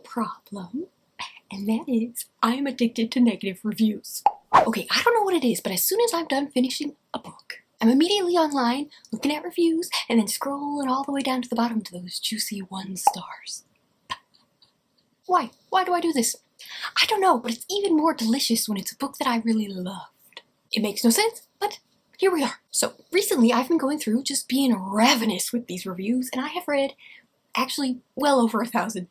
problem, and that is I'm addicted to negative reviews. Okay, I don't know what it is, but as soon as I'm done finishing a book, I'm immediately online looking at reviews and then scrolling all the way down to the bottom to those juicy 1 stars. Why? Why do I do this? I don't know, but it's even more delicious when it's a book that I really loved. It makes no sense, but here we are. So recently I've been going through just being ravenous with these reviews, and I have read actually well over 1,000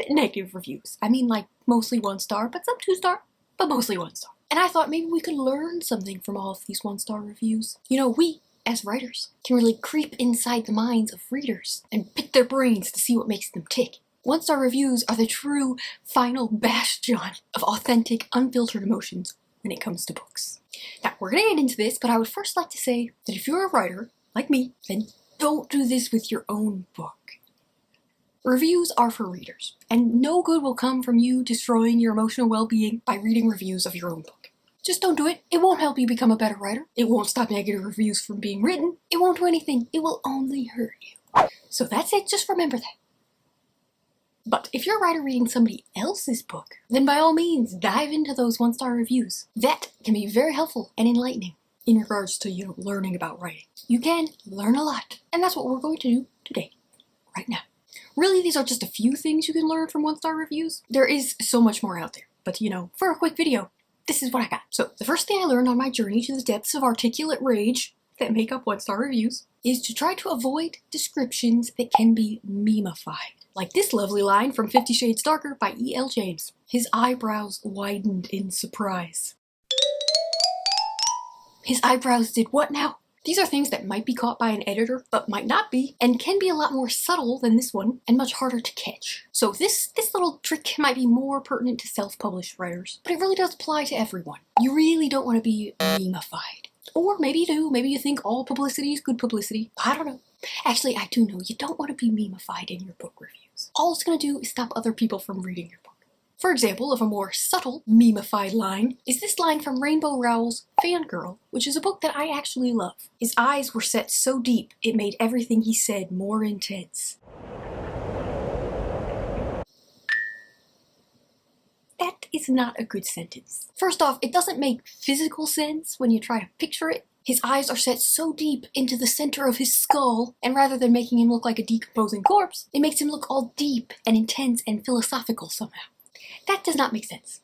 negative reviews. I mean, like mostly 1 star, but some 2 star, but mostly 1 star. And I thought maybe we could learn something from all of these 1 star reviews. You know, we, as writers, can really creep inside the minds of readers and pick their brains to see what makes them tick. 1 star reviews are the true final bastion of authentic, unfiltered emotions when it comes to books. Now, we're gonna get into this, but I would first like to say that if you're a writer, like me, then don't do this with your own book. Reviews are for readers, and no good will come from you destroying your emotional well-being by reading reviews of your own book. Just don't do it. It won't help you become a better writer. It won't stop negative reviews from being written. It won't do anything. It will only hurt you. So that's it. Just remember that. But if you're a writer reading somebody else's book, then by all means dive into those 1 star reviews. That can be very helpful and enlightening in regards to, learning about writing. You can learn a lot, and that's what we're going to do today, right now. Really, these are just a few things you can learn from 1 star reviews. There is so much more out there, but for a quick video, this is what I got. So the first thing I learned on my journey to the depths of articulate rage that make up 1 star reviews is to try to avoid descriptions that can be meme-ified. Like this lovely line from 50 Shades Darker by E.L. James. His eyebrows widened in surprise. His eyebrows did what now? These are things that might be caught by an editor, but might not be, and can be a lot more subtle than this one, and much harder to catch. So this little trick might be more pertinent to self-published writers, but it really does apply to everyone. You really don't want to be meme-ified. Or maybe you do, maybe you think all publicity is good publicity. I don't know. Actually, I do know you don't want to be meme-ified in your book reviews. All it's going to do is stop other people from reading your book. For example, of a more subtle, meme-ified line, is this line from Rainbow Rowell's Fangirl, which is a book that I actually love. His eyes were set so deep, it made everything he said more intense. That is not a good sentence. First off, it doesn't make physical sense when you try to picture it. His eyes are set so deep into the center of his skull, and rather than making him look like a decomposing corpse, it makes him look all deep and intense and philosophical somehow. That does not make sense.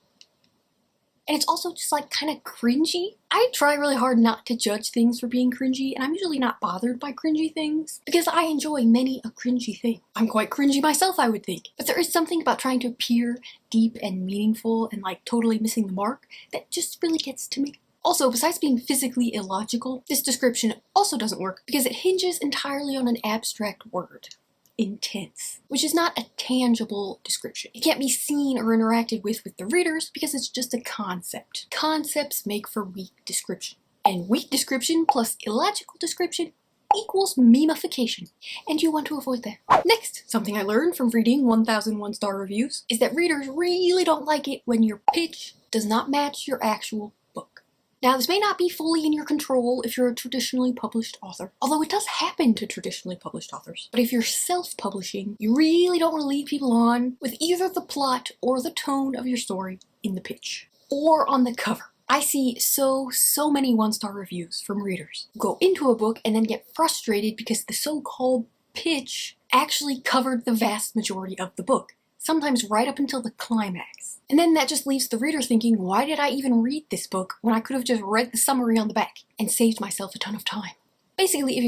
And it's also just kind of cringy. I try really hard not to judge things for being cringy, and I'm usually not bothered by cringy things because I enjoy many a cringy thing. I'm quite cringy myself, I would think. But there is something about trying to appear deep and meaningful and totally missing the mark that just really gets to me. Also, besides being physically illogical, this description also doesn't work because it hinges entirely on an abstract word. Intense, which is not a tangible description. It can't be seen or interacted with the readers because it's just a concept. Concepts make for weak description. And weak description plus illogical description equals memification. And you want to avoid that. Next, something I learned from reading 1,000 1-star reviews is that readers really don't like it when your pitch does not match your actual book. Now, this may not be fully in your control if you're a traditionally published author, although it does happen to traditionally published authors. But if you're self-publishing, you really don't want to lead people on with either the plot or the tone of your story in the pitch, or on the cover. I see so many 1-star reviews from readers who go into a book and then get frustrated because the so-called pitch actually covered the vast majority of the book, sometimes right up until the climax. And then that just leaves the reader thinking, why did I even read this book when I could have just read the summary on the back and saved myself a ton of time? Basically,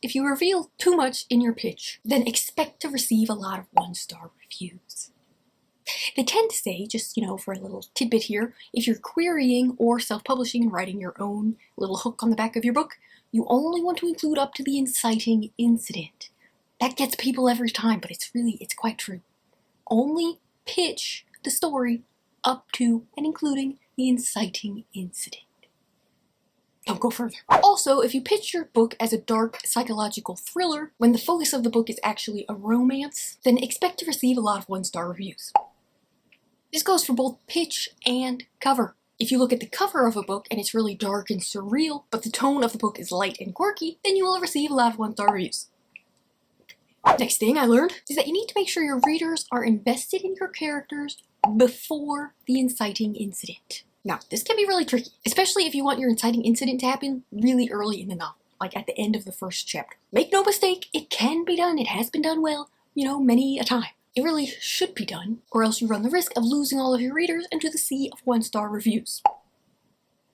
if you reveal too much in your pitch, then expect to receive a lot of 1-star reviews. They tend to say, just, for a little tidbit here, if you're querying or self-publishing and writing your own little hook on the back of your book, you only want to include up to the inciting incident. That gets people every time, but it's quite true. Only pitch the story up to and including the inciting incident. Don't go further. Also, if you pitch your book as a dark psychological thriller, when the focus of the book is actually a romance, then expect to receive a lot of 1-star reviews. This goes for both pitch and cover. If you look at the cover of a book and it's really dark and surreal, but the tone of the book is light and quirky, then you will receive a lot of 1-star reviews. Next thing I learned is that you need to make sure your readers are invested in your characters before the inciting incident. Now, this can be really tricky, especially if you want your inciting incident to happen really early in the novel, like at the end of the first chapter. Make no mistake, it can be done. It has been done well, many a time. It really should be done, or else you run the risk of losing all of your readers into the sea of one-star reviews.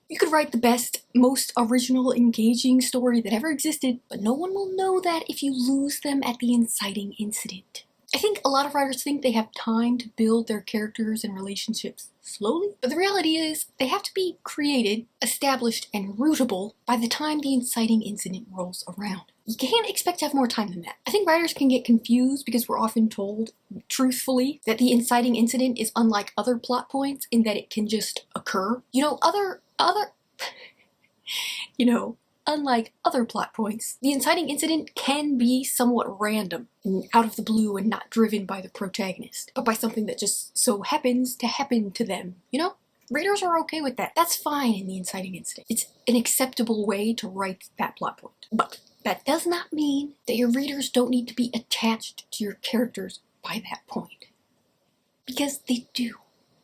You could write the best, most original, engaging story that ever existed, but no one will know that if you lose them at the inciting incident. I think a lot of writers think they have time to build their characters and relationships slowly, but the reality is they have to be created, established, and rootable by the time the inciting incident rolls around. You can't expect to have more time than that. I think writers can get confused because we're often told, truthfully, that the inciting incident is unlike other plot points in that it can just occur. Unlike other plot points, the inciting incident can be somewhat random and out of the blue and not driven by the protagonist, but by something that just so happens to happen to them, Readers are okay with that. That's fine in the inciting incident. It's an acceptable way to write that plot point. But that does not mean that your readers don't need to be attached to your characters by that point. Because they do.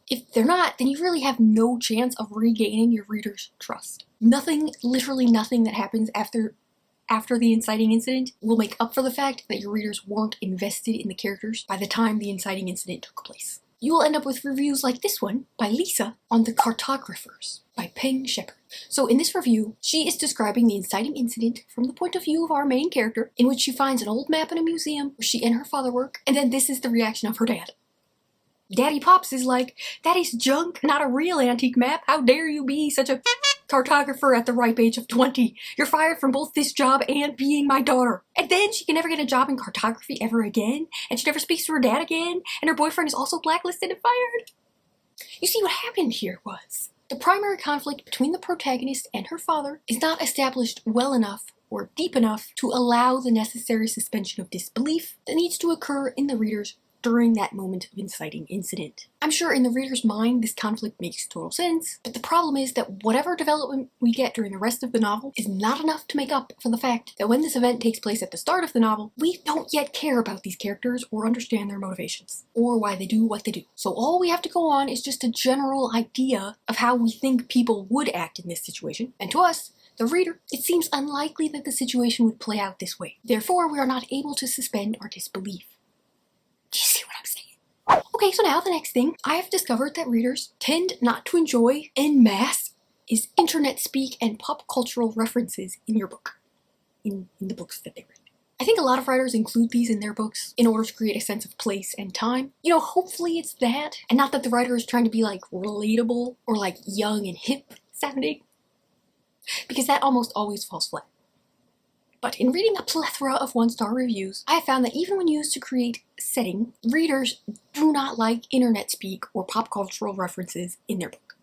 If they're not, then you really have no chance of regaining your readers' trust. Literally nothing that happens after the inciting incident will make up for the fact that your readers weren't invested in the characters by the time the inciting incident took place. You will end up with reviews like this one by Lisa on The Cartographers by Peng Shepherd. So in this review, she is describing the inciting incident from the point of view of our main character, in which she finds an old map in a museum where she and her father work, and then this is the reaction of her dad. Daddy Pops is like, "That is junk, not a real antique map. How dare you be such a cartographer at the ripe age of 20. You're fired from both this job and being my daughter." And then she can never get a job in cartography ever again, and she never speaks to her dad again, and her boyfriend is also blacklisted and fired. You see, what happened here was, the primary conflict between the protagonist and her father is not established well enough or deep enough to allow the necessary suspension of disbelief that needs to occur in the reader's during that moment of inciting incident. I'm sure in the reader's mind this conflict makes total sense, but the problem is that whatever development we get during the rest of the novel is not enough to make up for the fact that when this event takes place at the start of the novel, we don't yet care about these characters or understand their motivations, or why they do what they do. So all we have to go on is just a general idea of how we think people would act in this situation, and to us, the reader, it seems unlikely that the situation would play out this way. Therefore, we are not able to suspend our disbelief. Do you see what I'm saying? Okay, so now the next thing I have discovered that readers tend not to enjoy en masse is internet speak and pop cultural references in your book, in the books that they read. I think a lot of writers include these in their books in order to create a sense of place and time. Hopefully it's that, and not that the writer is trying to be relatable or young and hip sounding, because that almost always falls flat. But in reading a plethora of one-star reviews, I have found that even when used to create setting, readers do not like internet speak or pop cultural references in their book.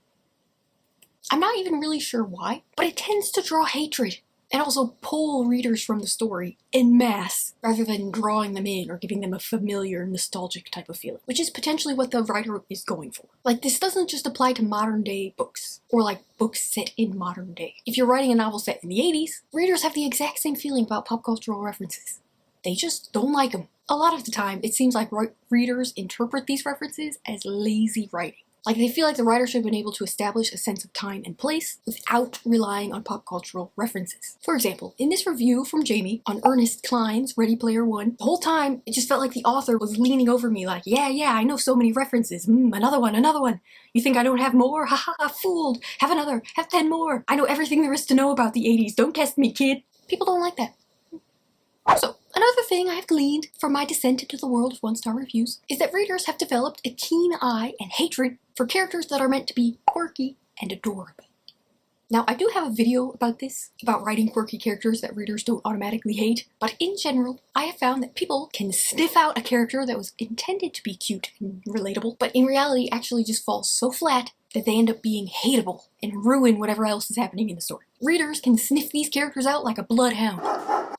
I'm not even really sure why, but it tends to draw hatred and also pull readers from the story en masse rather than drawing them in or giving them a familiar, nostalgic type of feeling, which is potentially what the writer is going for. This doesn't just apply to modern day books, or books set in modern day. If you're writing a novel set in the 80s, readers have the exact same feeling about pop cultural references. They just don't like them. A lot of the time, it seems like readers interpret these references as lazy writing. They feel like the writer should have been able to establish a sense of time and place without relying on pop cultural references. For example, in this review from Jamie on Ernest Cline's Ready Player One, the whole time it just felt like the author was leaning over me yeah, I know so many references. Another one. You think I don't have more? Ha ha, fooled. Have another. Have 10 more. I know everything there is to know about the 80s. Don't test me, kid. People don't like that. So, another thing I have gleaned from my descent into the world of one-star reviews is that readers have developed a keen eye and hatred for characters that are meant to be quirky and adorable. Now, I do have a video about this, about writing quirky characters that readers don't automatically hate, but in general, I have found that people can sniff out a character that was intended to be cute and relatable, but in reality actually just falls so flat that they end up being hateable and ruin whatever else is happening in the story. Readers can sniff these characters out like a bloodhound,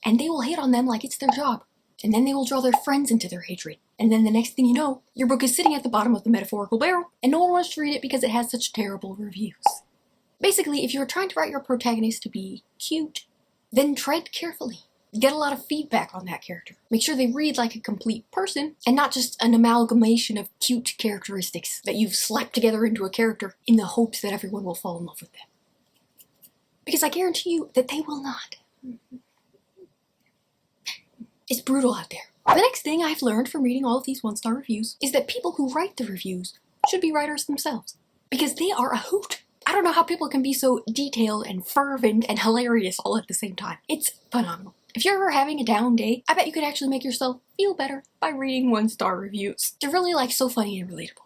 and they will hate on them like it's their job. And then they will draw their friends into their hatred. And then the next thing you know, your book is sitting at the bottom of the metaphorical barrel, and no one wants to read it because it has such terrible reviews. Basically, if you're trying to write your protagonist to be cute, then tread carefully. Get a lot of feedback on that character. Make sure they read like a complete person and not just an amalgamation of cute characteristics that you've slapped together into a character in the hopes that everyone will fall in love with them. Because I guarantee you that they will not. It's brutal out there. The next thing I've learned from reading all of these one-star reviews is that people who write the reviews should be writers themselves. Because they are a hoot. I don't know how people can be so detailed and fervent and hilarious all at the same time. It's phenomenal. If you're ever having a down day, I bet you could actually make yourself feel better by reading one-star reviews. They're really like so funny and relatable.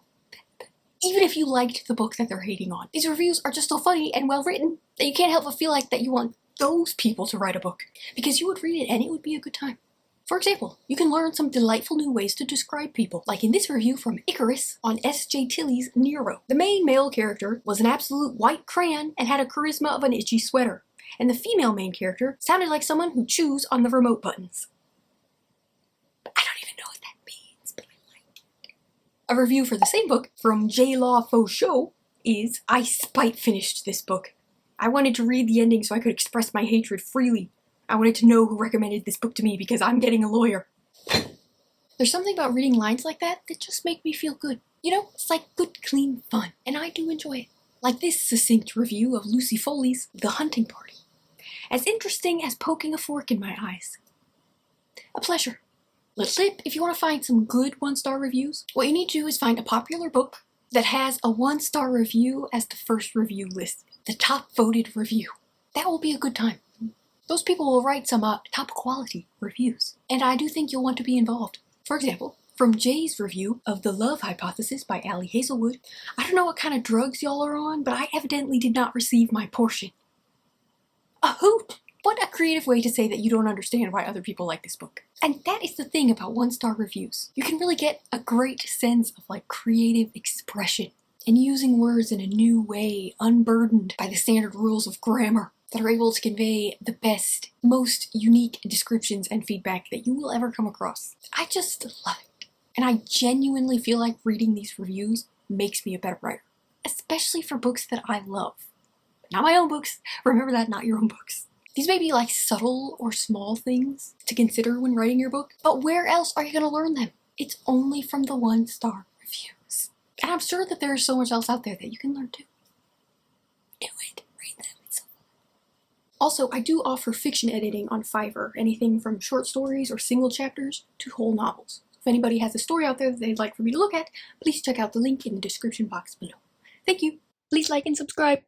Even if you liked the book that they're hating on, these reviews are just so funny and well written that you can't help but feel like that you want those people to write a book. Because you would read it and it would be a good time. For example, you can learn some delightful new ways to describe people, like in this review from Icarus on S.J. Tilley's Nero. The main male character was an absolute white crayon and had a charisma of an itchy sweater, and the female main character sounded like someone who chews on the remote buttons. I don't even know what that means, but I like it. A review for the same book from J. Law Faux Show is, I spite finished this book. I wanted to read the ending so I could express my hatred freely. I wanted to know who recommended this book to me because I'm getting a lawyer. There's something about reading lines like that just make me feel good. You know, it's like good, clean fun, and I do enjoy it. Like this succinct review of Lucy Foley's The Hunting Party. As interesting as poking a fork in my eyes. A pleasure. Little tip, if you want to find some good one-star reviews, what you need to do is find a popular book that has a one-star review as the first review list. The top voted review. That will be a good time. Those people will write some top quality reviews, and I do think you'll want to be involved. For example, from Jay's review of The Love Hypothesis by Allie Hazelwood, I don't know what kind of drugs y'all are on, but I evidently did not receive my portion. A hoot! What a creative way to say that you don't understand why other people like this book. And that is the thing about one-star reviews. You can really get a great sense of like creative expression and using words in a new way, unburdened by the standard rules of grammar, that are able to convey the best, most unique descriptions and feedback that you will ever come across. I just love it. And I genuinely feel like reading these reviews makes me a better writer. Especially for books that I love. But not my own books. Remember that, not your own books. These may be like subtle or small things to consider when writing your book, but where else are you going to learn them? It's only from the one-star reviews. And I'm sure that there is so much else out there that you can learn too. Do it. Read them. Also, I do offer fiction editing on Fiverr, anything from short stories or single chapters to whole novels. If anybody has a story out there that they'd like for me to look at, please check out the link in the description box below. Thank you. Please like and subscribe.